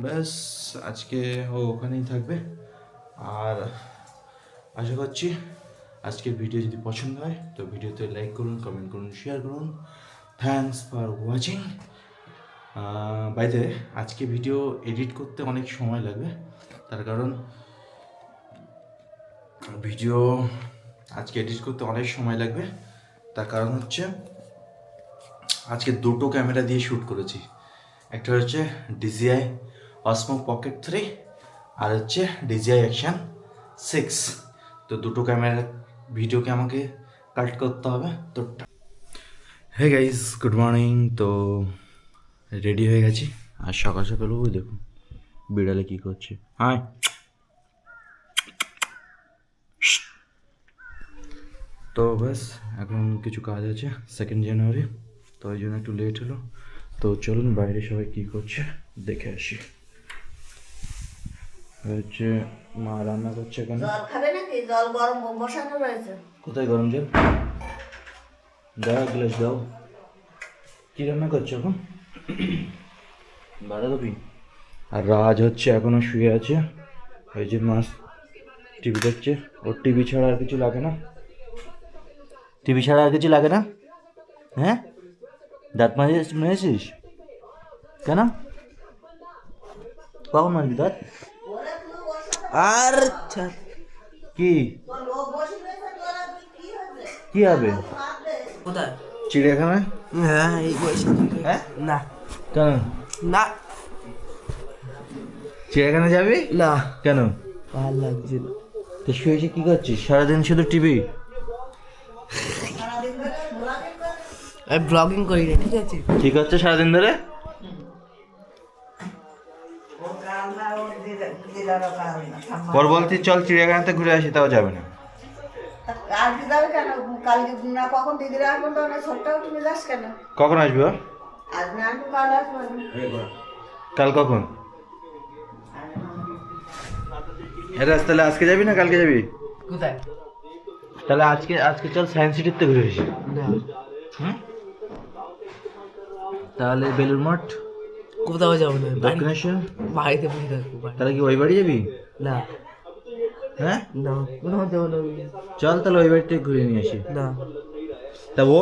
ব্যাস আজকে ও ওখানেই থাকবে। আর আশা করছি আজকের ভিডিও যদি পছন্দ হয় তো ভিডিওতে লাইক করুন, কমেন্ট করুন, শেয়ার করুন। Thanks for watching. By the way, আজকে ভিডিও এডিট করতে অনেক সময় লাগবে, তার কারণ ভিডিও আজকে এডিট করতে অনেক সময় লাগবে তার কারণ হচ্ছে আজকে দুটো ক্যামেরা দিয়ে শ্যুট করেছি। একটা হচ্ছে DJI Osmo Pocket 3 আর হচ্ছে DJI Action 6। তো দুটো ক্যামেরার ভিডিওকে আমাকে কাট করতে হবে। তো হে গাইস, গুড মর্নিং। তো রেডি হয়ে গেছি আর সকাল সকাল ওই দেখো বিড়ালে কী করছে। হাই। তো ব্যাস এখন কিছু কাজ আছে 2 জানুয়ারি, তো ওই জন্য একটু লেট হলো। তো চলুন বাইরে সবাই কী করছে দেখে আসি। হচ্ছে মা রান্না করছে এখানে। জল খাবে নাকি? জল গরম বসানো রয়েছে। কোথায় গরম জল? দাও গ্লাস দাও। কী রান্না করছো এখন? বাঁধাকপি। আর রাজ হচ্ছে এখনো শুয়ে আছে, ওই যে মাছ টিভি দেখছে। ওর টিভি ছাড়া আর কিছু লাগে না, টিভি ছাড়া আর কিছু লাগে না। হ্যাঁ, দাঁত মেরেছিস কেন? কখন মারবি দাঁত? আর কি কি হবে? কোথায়? চিড়িয়াখানায়। হ্যাঁ, এই বয়সে। হ্যাঁ না কেন? না চিড়িয়াখানা যাবি না, কেন? ভালো লাগছে না। তো শুয়েছে কি করছিস সারাদিন? শুধু টিভি। আমি ব্লগিং করি না, ঠিক আছে? কি করছে সারাদিন ধরে? পর বলছি চল চিড়িয়াখানাতে ঘুরে আসি, তাও যাবে না। কালকে যাবে কেন? কালকে না, কখন দিদিরা আসবেন তো? ছোটটাও তুমি যাস কেন? কখন আসবে? আজ না আসবো, কাল আসবো। কাল কখন? রাজ তাহলে আজকে যাবি না কালকে যাবি? কোথায়? তাহলে আজকে আজকে চল সায়েন্স সিটিতে ঘুরে আসি। না, হুম, তাহলে বেলুর মঠ, কোথাও যাবো না। দক্ষিণেশ্বর। বাড়িতে বসে থাকবো। তাহলে কি ওই বাড়ি যাবি? না হ্যাঁ না, কোথাও যাবো না। চল তাহলে ওই বাড়ি থেকে ঘুরে নিয়ে আসি। না, তা ও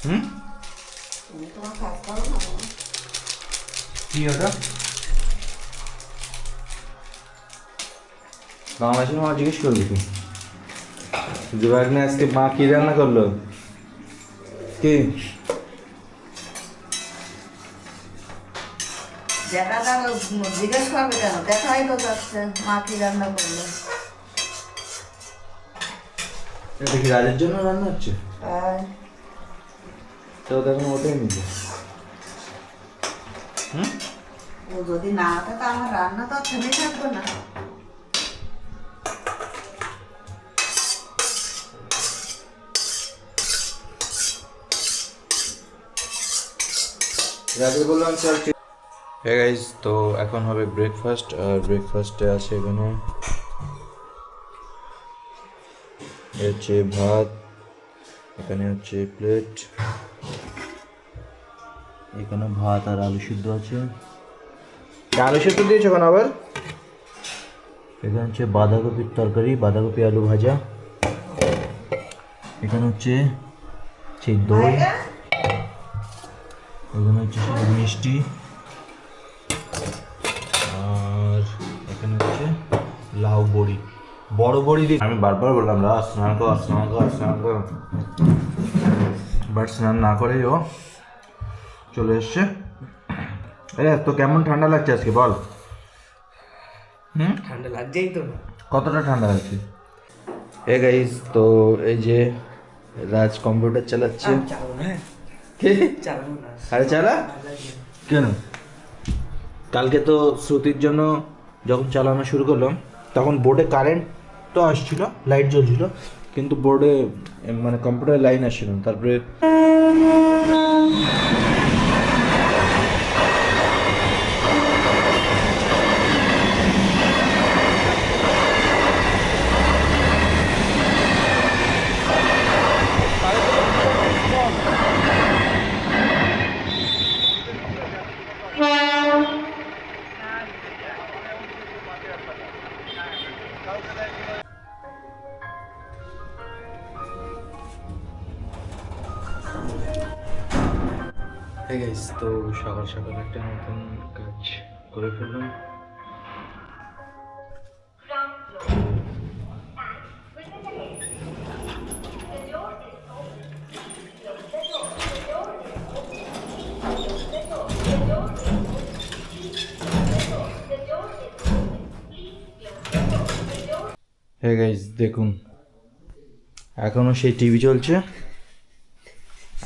হুম তোমার কাজ করো না। কি ওটা? মামা আছে, মামা জিজ্ঞেস করবি কি দিবাগ্নে আজকে মা কি রান্না করলো? কি যেটা জিজ্ঞেস করবে কেন? দেখাই তো যাচ্ছে মা কি রান্না করলো। এটা কি রাজের জন্য রান্না হচ্ছে? আর তো তখন ওটাই নিবে। হুম, ও যদি না থাকে তো আমার রান্না তো আর থেমে থাকবে না। রাজে বললাম চল। হে গাইস, তো এখন হবে ব্রেকফাস্ট। আর ব্রেকফাস্টে আছে এখানে হচ্ছে ভাত, এখানে হচ্ছে প্লেট, এখানে ভাত আর আলু সিদ্ধ আছে। আলু সিদ্ধ দিয়েছো কেন আবার? এখানে হচ্ছে বাঁধাকপির তরকারি, বাঁধাকপি আলু ভাজা। এখানে হচ্ছে সেই দই, এখানে হচ্ছে শুধু মিষ্টি, আর এখানে হচ্ছে লাউ বড়ি, বড় বড়ি দিয়ে। আমি বারবার বললাম রাজ স্নান কর স্নান কর স্নান কর, বাট স্নান না করেই ও চলে এসছে। আরে তো কেমন ঠান্ডা লাগছে আজকে বল? ঠান্ডা লাগছেই তো। কতটা ঠান্ডা লাগছে? হে গাইস, তো এই যে রাজ কম্পিউটার চালাচ্ছে। চালাবো না, কে? চালাবো না। আরে চালা। কেন? কালকে তো শ্রুতির জন্য যখন চালানো শুরু করলাম তখন বোর্ডে কারেন্ট তো আসছিল, লাইট জ্বলছিল, কিন্তু বোর্ডে মানে কম্পিউটারে লাইন আসছিল না। তারপরে গাইস, তো সকাল সকাল একটা নতুন কাজ করে ফেললাম। হ্যাঁ গাইস, দেখুন এখনো সেই টিভি চলছে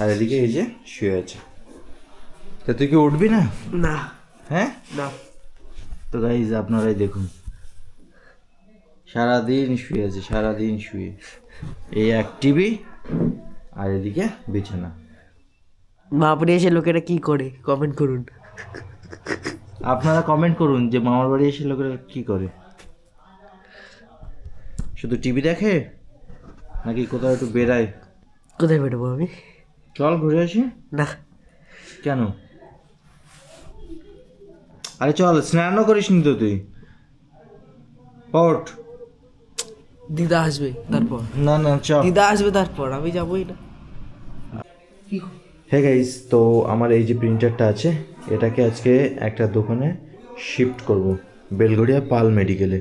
আর এদিকে এই যে শুয়ে আছে। তা তুই কি উঠবি না? না হ্যাঁ না, তো গাইজ আপনারাই দেখুন, সারাদিন শুয়ে আছে, সারাদিন শুয়ে। এই এক টিভি আর এদিকে বিছানা। মাপড়ে এসে লোকেরা কি করে কমেন্ট করুন। আপনারা কমেন্ট করুন যে মামার বাড়ি এসে লোকেরা কি করে, শুধু টিভি দেখে নাকি কোথাও একটু বেড়ায়? কোথায় বেরোবো আমি? চল ঘুরে আসি। না, কেন? আরে চল, স্নানও করিস নি তো তুই, ওঠ। দিদা আসবে তারপর। না না চল। দিদা আসবে তারপর, আমি যাবোই না। হ্যাঁ গাইস, তো আমার এই যে প্রিন্টারটা আছে এটাকে আজকে একটা দোকানে শিফট করব, বেলগড়িয়া পাল মেডিকেলে।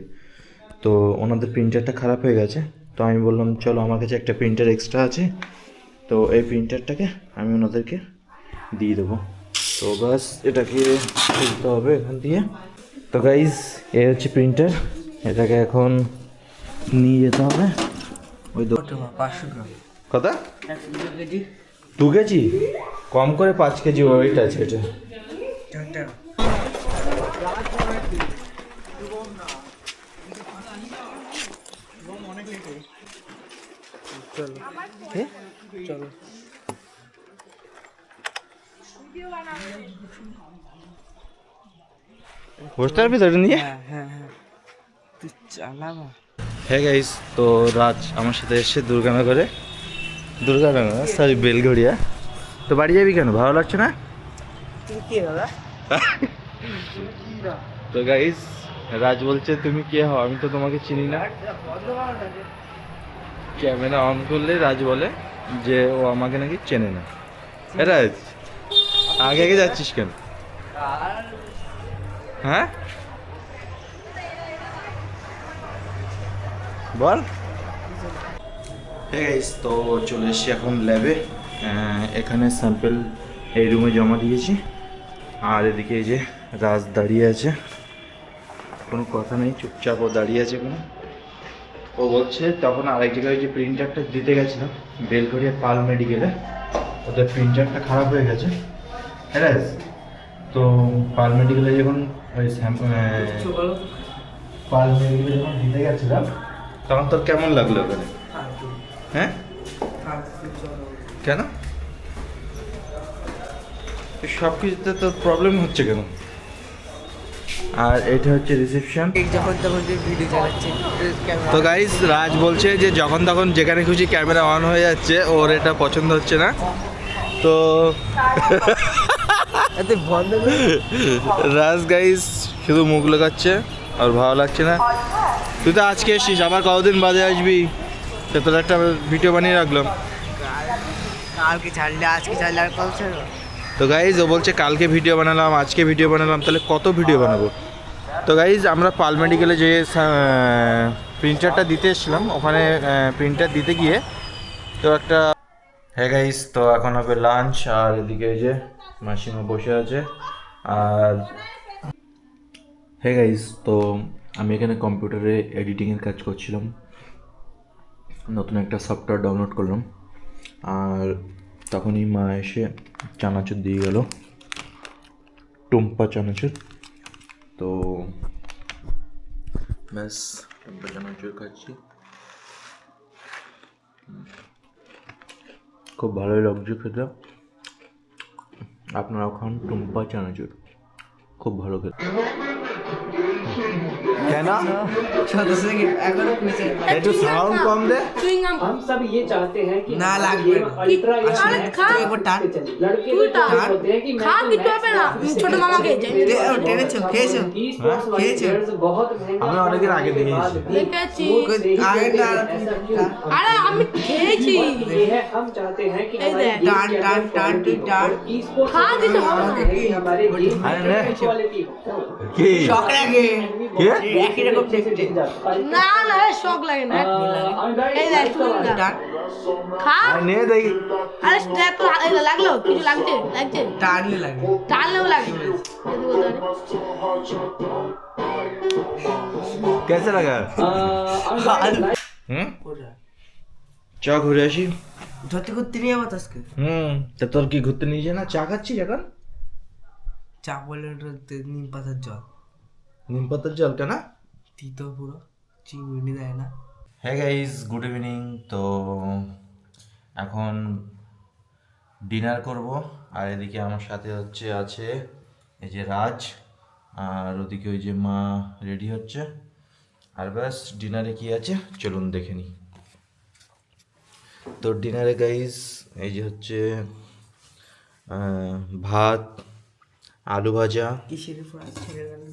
তো ওনাদের প্রিন্টারটা খারাপ হয়ে গেছে, তো আমি বললাম চলো আমার কাছে একটা প্রিন্টার এক্সট্রা আছে, তো এই প্রিন্টারটাকে আমি ওনাদেরকে দিয়ে দেবো। তো বাস এটাকে খুলতে হবে এখান দিয়ে। তো গাইস, এ হচ্ছে প্রিন্টার, এটাকে এখন নিয়ে যেতে হবে ওই 500 গ্রাম। কথা 1 কেজি 2 কেজি কম করে 5 কেজি ওয়েট আছে এটা। চলো বসতে পারবি তো এটা নিয়ে? হ্যাঁ হ্যাঁ হ্যাঁ, তুই চালাবা। হ্যাঁ গাইস, তো রাজ আমার সাথে এসে দুর্গানগরে, দুর্গানগর সরি বেলগড়িয়া। তো বাড়ি যাবি কেন, ভালো লাগছে না? তুমি কে দাদা? তো গাইস, রাজ বলছে তুমি কে হও, আমি তো তোমাকে চিনি না। ক্যামেরা অন করলে রাজ বলে যে ও আমাকে নাকি চেনে না। এ রাজ, আগে আগে যাচ্ছিস কেন? হ্যাঁ বল। হ্যাঁ গাইস, তো চলে এসেছি এখন ল্যাবে। এখানে স্যাম্পেল এই রুমে জমা দিয়েছি, আর এদিকে এই যে রাজ দাঁড়িয়ে আছে, কোনো কথা নেই, চুপচাপ ও দাঁড়িয়ে আছে। কোনো ও বলছে তখন আরেক জায়গায় যে প্রিন্টারটা দিতে গেছিলাম বেলঘড়িয়া পাল মেডিকেলে, ওদের প্রিন্টারটা খারাপ হয়ে গেছে। হ্যাঁ, তো পাল মেডিকেলে যখন ওই পাল মেডিকেলে যখন দিতে গেছিলাম তখন তোর কেমন লাগলো ওখানে? হ্যাঁ কেন সব কিছুতে তোর প্রবলেম হচ্ছে কেন? আর এটা হচ্ছে রিসেপশন। যখন তখন যে ভিডিও চালাচ্ছে তো গাইস, রাজ বলছে যে যখন তখন যেখানে খুশি ক্যামেরা অন হয়ে যাচ্ছে, ওর এটা পছন্দ হচ্ছে না। তো এতে বন্ধ করে রাজ গাইস শুধু মুখ লাগাচ্ছে আর ভালো লাগছে না। তুই তো আজকে এসছিস, আবার কতদিন বাদে আসবি, তো তোর একটা ভিডিও বানিয়ে রাখলাম। কালকে ছাড়লে আজকে ছাড়লে আর কল ছাড়বো? তো গাইজ ও বলছে কালকে ভিডিও বানালাম, আজকে ভিডিও বানালাম, তাহলে কত ভিডিও বানাবো? তো গাইজ আমরা পাল মেডিকেলে যে প্রিন্টারটা দিতে এসেছিলাম, ওখানে প্রিন্টার দিতে গিয়ে তো একটা। হ্যাঁ গাইজ, তো এখন হবে লাঞ্চ, আর এদিকে এই যে মাসিমা বসে আছে। আর হ্যাঁ গাইজ, তো আমি এখানে কম্পিউটারে এডিটিংয়ের কাজ করছিলাম, নতুন একটা সফটওয়্যার ডাউনলোড করলাম, আর তখনই মা এসে চানাচুর দিয়ে গেল, টুম্পা চানাচুর। তো ব্যাস টুম্পা চানাচুর খাচ্ছি, খুব ভালোই লাগছে খেতে। আপনারাও খান টুম্পা চানাচুর, খুব ভালো খেতে। কেন সদস্য এখনো খুঁজে একটু সাউন্ড কম দে চুইংগাম हम सब ये चाहते हैं कि ना हमारा लागবে गेम अल्ट्रा या আসলে मैक्स খা लेवल একবার টান पे चले। लड़के তুই लोग টান होते हैं कि मैं খা तो কিছু मैक्स হবে না लेवल ছোট মামাকে पे টেনেছো খেয়েছো ई-स्पोर्ट्स वाले খেয়েছো? players बहुत महंगा আমি অনেকদিন আগে के बाद দিয়েছি। भी দেখেছি। वो सही আগে खेलते না, हैं। ऐसा क्यों? আরে আমি খেয়েছি ये है हम चाहते हैं कि এই हमारे দেখ, गेम टान, के टान, अंदर टान, quality हो टान। और ई-स्पोर्ट्स खा वाले दी तो हम हम चाहते हैं कि हमारे गेम अरे के नहीं। अंदर quality हो। কি শখ লাগে কে একই রকম দেখতে না না শখ লাগে না এই দেখ চুইংগাম টান খা আরে নে দেখি আরে দেখ তো এই লাগলো কিছু লাগছে লাগছে টানলে লাগে টানলেও লাগে যদি বলতে পারে कैसे लगा হুম চ ঘুরে আসি ধরতে করতে নিয়ে আমার আজকে তা তোর কি ঘুরতে নিয়ে যায় না চা খাচ্ছিস এখন চা বলে নিম পাতার জল নিম পাতার জল কেন তিতো পুরো চিনি দেয় না হ্যাঁ গাইজ গুড ইভিনিং তো এখন ডিনার করব আর এদিকে আমার সাথে আছে এই যে রাজ আর ওদিকে ওই যে মা রেডি হচ্ছে আর ব্যাস ডিনারে কি আছে চলুন দেখে নিই তো ডিনারে গাইজ এই যে হচ্ছে ভাত আলু ভাজা কিসের উপর আছে ছেড়ে গেল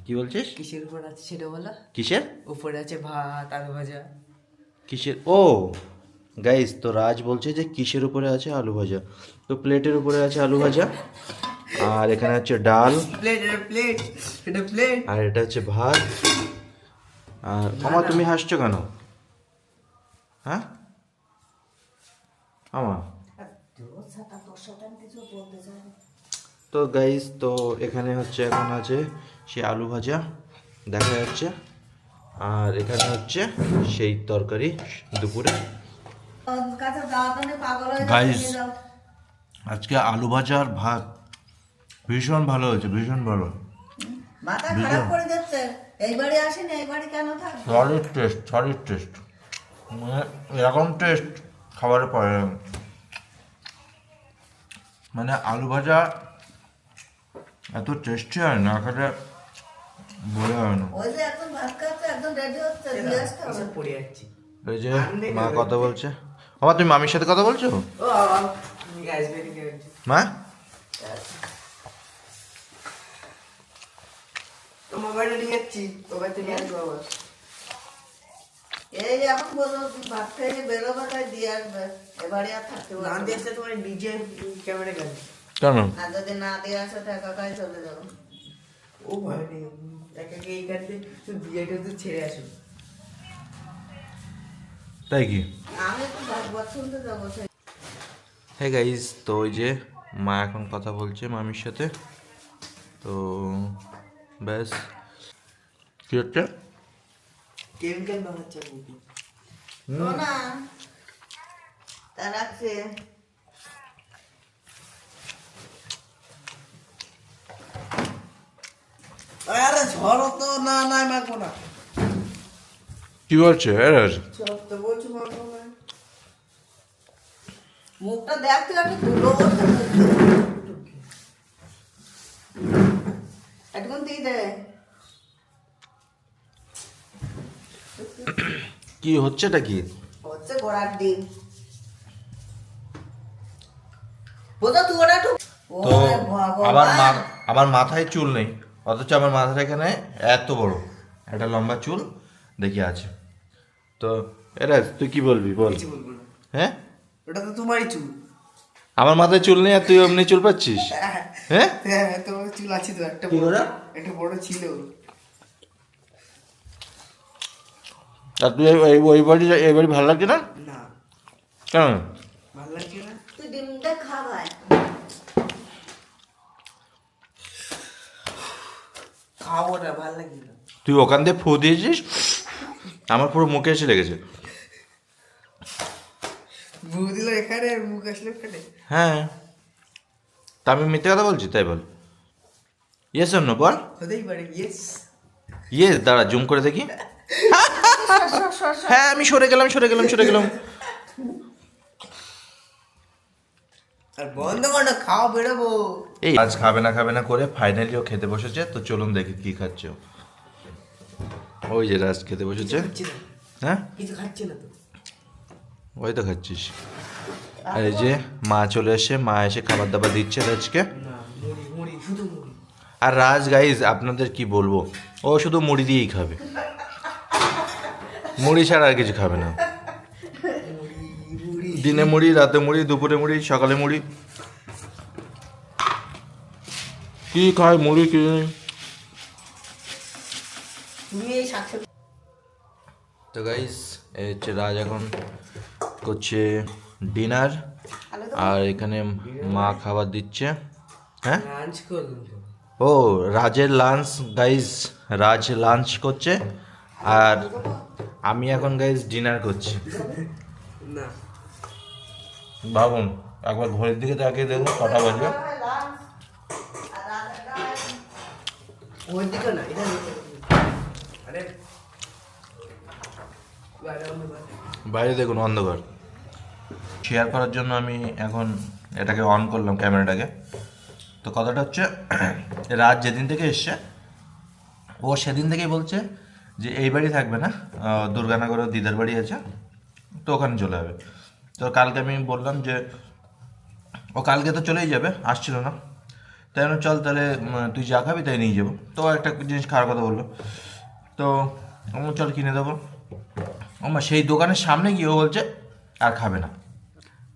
কি বলছিস কিসের উপর আছে সেটা বলা কিসের উপরে আছে ভাত আলু ভাজা কিসের ও গাইস তো রাজ বলছে যে কিসের উপরে আছে আলু ভাজা তো প্লেটের উপরে আছে আলু ভাজা আর এখানে হচ্ছে ডাল প্লেট এটা প্লেট আর এটা হচ্ছে ভাত আর মামা তুমি হাসছো কেন হ্যাঁ মামা তো গাইস তো এখানে হচ্ছে এখন আছে সেই আলু ভাজা দেখা যাচ্ছে আর এখানে হচ্ছে সেই তরকারি দুপুরে কাছে যাওয়ার জন্য পাগল হয়ে Guys, যাচ্ছে, যাও। আজকে আলু ভাজা আর ভাত ভীষণ ভালো হয়েছে ভীষণ ভালো মাথা খারাপ করে দিচ্ছে এই বাড়ি আসেনি এই বাড়ি কেন থাকবে সলিড টেস্ট মানে এরকম টেস্ট খাবারে পড়ে না। মানে আলু ভাজা এত টেস্টি হয় না খেলে বোঝা হয় না ওই যে এখন ভাত খাচ্ছে একদম রেডি হচ্ছে দিয়ে আসতে হবে পড়ে যাচ্ছি এই যে মা কথা বলছে বাবা তুমি মামির সাথে কথা বলছো ও গ্যাস বেরিয়ে গেছে মা তো মোবাইলটা নিয়ে যাচ্ছি মোবাইলটা নিয়ে আসবো আবার এই এখন বলো ভাত খেয়ে বেরোবে তাই দিয়ে আসবে এবারে আর থাকতে না পারবে দিয়ে আসতে তোমার ডিজে ক্যামেরা গেল কেন আর যদি না দিয়ে আসে তো একা একাই চলে যাবো ও ভয় নেই একা এই কাটতে তুই বিয়েটা তো ছেড়ে আসো তাই কি আমি একটু ভাত শুনতে যাবো সেই হ্যাঁ গাইজ তো ওই যে মা এখন কথা বলছে মামির সাথে তো ব্যাস কি হচ্ছে কেমিক্যাল বানাচ্ছে নাকি না তা রাখছে আরে ঝড় তো না না মাখবো না কি বলছে সব তো বলছো মাখবো না মুখটা দেখতে একটু ধুলো বসে একটুখানি দিয়ে দে কি হচ্ছেটা কি হচ্ছে ঘোড়ার ডিম বোঝা তুই ওটা একটু তো আমার মাথায় চুল নেই অথচ আমার মাথাটা এখানে এত বড় একটা লম্বা চুল দেখি আছে তো এরা তুই কি বলবি বল কিছু বলবো না হ্যাঁ ওটা তো তোমারই চুল আমার মাথায় চুল নেই আর তুই এমনি চুল পাচ্ছিস হ্যাঁ হ্যাঁ তোমার চুল আছে তো একটা কি বড় করে? একটা বড় ছিল আর তুই এই বাড়ি ভালো লাগছে না না কেন ভালো লাগছে না তুই ডিমটা খা ভাই খাবো না ভালো লাগছে না তুই ওখান দিয়ে ফু দিয়েছিস আমার পুরো মুখে এসে লেগেছে মুখ দিল এখানে আর মুখ আসলো এখানে হ্যাঁ তা আমি মিথ্যে কথা বলছি তাই বল ইয়েস অন্য বল হতেই পারে ইয়েস ইয়েস দাঁড়া জুম করে দেখি হ্যাঁ আমি সরে গেলাম আর বন্ধ করো, খাওয়া বেরোবো। এই আজ খাবে না করে ফাইনালি ও খেতে বসেছে। তো চলুন দেখি কি খাচ্ছে ও। ওই যে রাজ খেতে বসেছে। খাচ্ছি না, হ্যাঁ কিছু খাচ্ছে না তো। ওই তো খাচ্ছিস। আর এই যে মা চলে এসে, মা এসে খাবার দাবার দিচ্ছে রাজকে। না, মুড়ি মুড়ি, শুধু মুড়ি। আর রাজ গাইজ আপনাদের কি বলবো, ও শুধু মুড়ি দিয়েই খাবে, মুড়ি ছাড়া আর কিছু খাবে না। দিনে মুড়ি, রাতে মুড়ি, দুপুরে মুড়ি, সকালে মুড়ি, কি খায় মুড়ি কি। তুমি এই শাকসবজি তো গাইজ এই হচ্ছে রাজ এখন করছে ডিনার, আর এখানে মা খাবার দিচ্ছে। হ্যাঁ লাঞ্চ করলাম তো। ও রাজের লাঞ্চ গাইজ, রাজ লাঞ্চ করছে আর আমি এখন গাইজ ডিনার করছি। না, ভাবুন একবার ঘড়ির দিকে তাকিয়ে দেখুন কটা বাজবে। ওর দিকে না, এটা নিতে হবে। আরে বাইরে অন্ধকার। বাইরে দেখুন অন্ধকার। শেয়ার করার জন্য আমি এখন এটাকে অন করলাম ক্যামেরাটাকে। তো কথাটা হচ্ছে রাত যেদিন থেকে এসছে ও সেদিন থেকেই বলছে যে এই বাড়ি থাকবে না, দুর্গানগরে দিদার বাড়ি আছে, তো ওখানে চলে যাবে। তো কালকে আমি বললাম যে ও কালকে তো চলেই যাবে, আসছিল না, তাই আমি চল তাহলে তুই যা খাবি তাই নিয়ে যাবো। তো একটা জিনিস খাওয়ার কথা বললো, তো আমার চল কিনে দেবো। আমার সেই দোকানের সামনে গিয়ে ও বলছে আর খাবে না।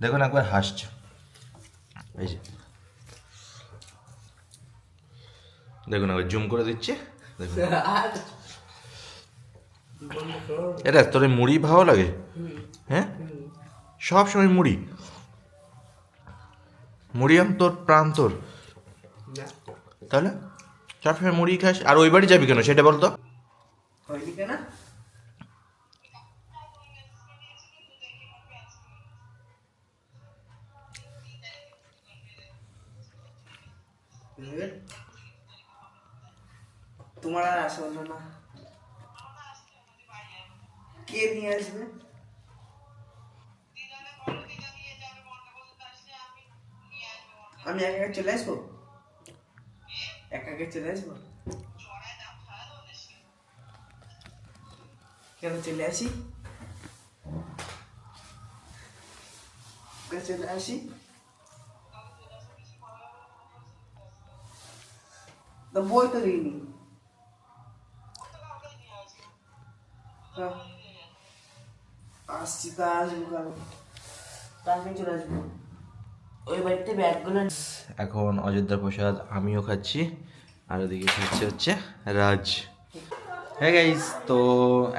দেখুন একবার হাসছে, এই যে দেখুন একবার জুম করে দিচ্ছে, দেখুন। আর বন্ধ করো। এটা তোর এই মুড়ি ভালো লাগে? হ্যাঁ, সব সময় মুড়ি, মুড়ি আম তোর প্রাণ তোর। না, তাহলে সবসময় মুড়ি খাস, আর ওই বাড়ি যাবি কেন সেটা বলতো। ওইদিকে না, তোমার আর আসা হলো না। কে নিয়ে আসবে? আমি একা একা চলে আসবো, একা একা চলে আসবো। কেন চলে আসি, চলে আসি। তো বই তো দিইনি। আসছি, তা আসবো কারণ তারপরে চলে আসবো। ওই বাড়িতে ব্যাগগুলো এখন অযোধ্যা প্রসাদ আমিও খাচ্ছি, আর ওদিকে খাচ্ছে হচ্ছে রাজ। হ্যাঁ গাইস, তো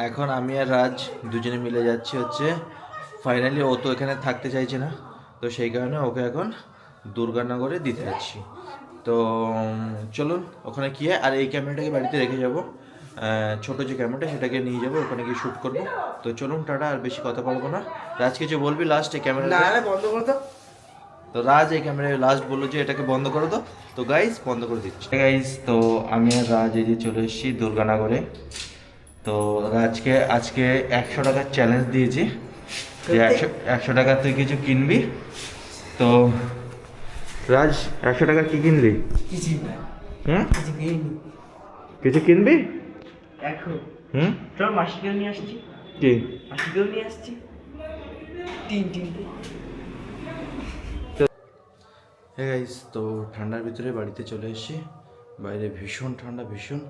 এখন আমি আর রাজ দুজনে মিলে যাচ্ছি হচ্ছে ফাইনালি। ও তো এখানে থাকতে চাইছে না, তো সেই কারণে ওকে এখন দুর্গানগরে দিতে যাচ্ছি। তো চলুন ওখানে গিয়ে, আর এই ক্যামেরাটাকে বাড়িতে রেখে যাব, ছোটো যে ক্যামেরাটা সেটাকে নিয়ে যাবো, ওখানে গিয়ে শ্যুট করবো। তো চলুন টাটা, আর বেশি কথা বলবো না। রাজ কিছু বলবি লাস্টে ক্যামেরা? না বন্ধ করো তো। তো রাজ এই ক্যামেরায় লাস্ট বললো যে এটাকে বন্ধ করো তো। তো গাইস বন্ধ করে দিচ্ছি। গাইস তো আমি আর রাজ এই যে চলে এসেছি দুর্গানগরে। তো রাজকে আজকে 100 টাকার চ্যালেঞ্জ দিয়েছি যে 100 টাকা তুই কিছু কিনবি। তো রাজ 100 টাকা কি কিনবি? কিছু না, হুম, কিছু কিনি। কিছু কিনবি? এখন হুম, তোর মাসিকেও নিয়ে আসছি, কি? মাসিকেও নিয়ে আসছি, তিনটে। হ্যাঁ গাইস, তো ঠান্ডার ভিতরে বাড়িতে চলে এসেছি। বাইরে ভীষণ ঠান্ডা, ভীষণ।